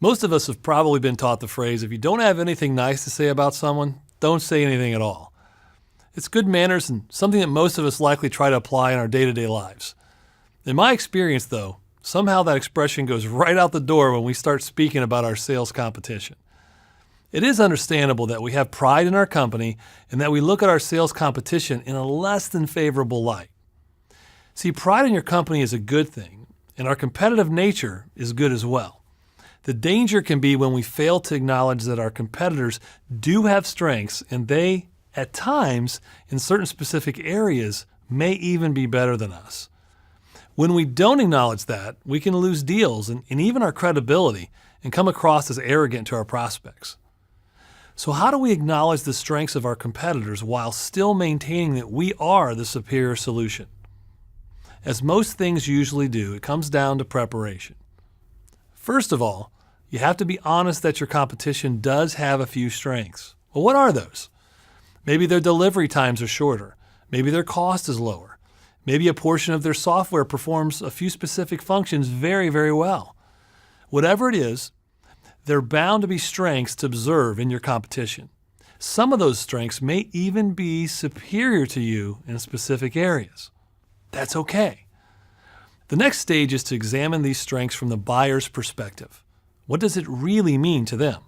Most of us have probably been taught the phrase, if you don't have anything nice to say about someone, don't say anything at all. It's good manners and something that most of us likely try to apply in our day-to-day lives. In my experience, though, somehow that expression goes right out the door when we start speaking about our sales competition. It is understandable that we have pride in our company and that we look at our sales competition in a less than favorable light. See, pride in your company is a good thing, and our competitive nature is good as well. The danger can be when we fail to acknowledge that our competitors do have strengths and they, at times, in certain specific areas, may even be better than us. When we don't acknowledge that, we can lose deals and even our credibility and come across as arrogant to our prospects. So how do we acknowledge the strengths of our competitors while still maintaining that we are the superior solution? As most things usually do, it comes down to preparation. First of all, you have to be honest that your competition does have a few strengths. Well, what are those? Maybe their delivery times are shorter. Maybe their cost is lower. Maybe a portion of their software performs a few specific functions very, very well. Whatever it is, they're bound to be strengths to observe in your competition. Some of those strengths may even be superior to you in specific areas. That's okay. The next stage is to examine these strengths from the buyer's perspective. What does it really mean to them?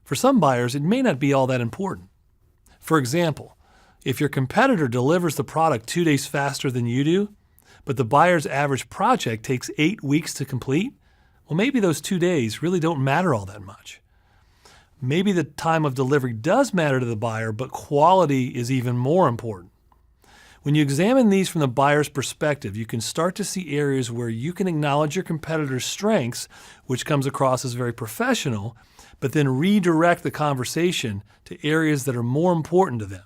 For some buyers, it may not be all that important. For example, if your competitor delivers the product 2 days faster than you do, but the buyer's average project takes 8 weeks to complete, well, maybe those 2 days really don't matter all that much. Maybe the time of delivery does matter to the buyer, but quality is even more important. When you examine these from the buyer's perspective, you can start to see areas where you can acknowledge your competitor's strengths, which comes across as very professional, but then redirect the conversation to areas that are more important to them.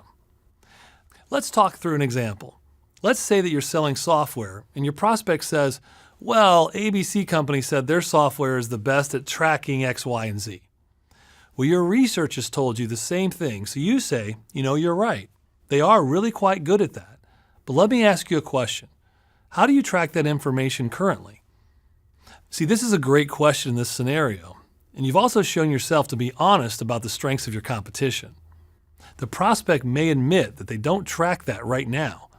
Let's talk through an example. Let's say that you're selling software and your prospect says, well, ABC company said their software is the best at tracking X, Y, and Z. Well, your research has told you the same thing, so you say, you're right. They are really quite good at that. But let me ask you a question. How do you track that information currently? See, this is a great question in this scenario, and you've also shown yourself to be honest about the strengths of your competition. The prospect may admit that they don't track that right now,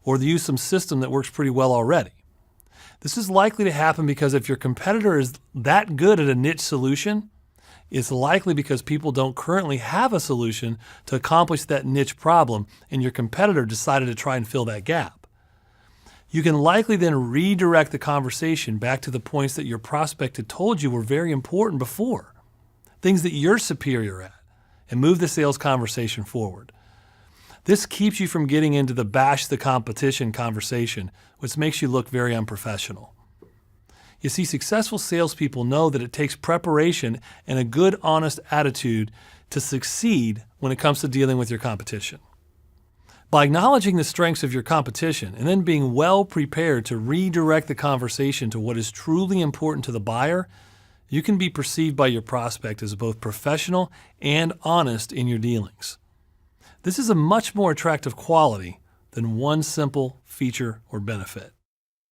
or they use some system that works pretty well already. This is likely to happen because if your competitor is that good at a niche solution, it's likely because people don't currently have a solution to accomplish that niche problem and your competitor decided to try and fill that gap. You can likely then redirect the conversation back to the points that your prospect had told you were very important before, things that you're superior at, and move the sales conversation forward. This keeps you from getting into the bash the competition conversation, which makes you look very unprofessional. You see, successful salespeople know that it takes preparation and a good, honest attitude to succeed when it comes to dealing with your competition. By acknowledging the strengths of your competition and then being well prepared to redirect the conversation to what is truly important to the buyer, you can be perceived by your prospect as both professional and honest in your dealings. This is a much more attractive quality than one simple feature or benefit.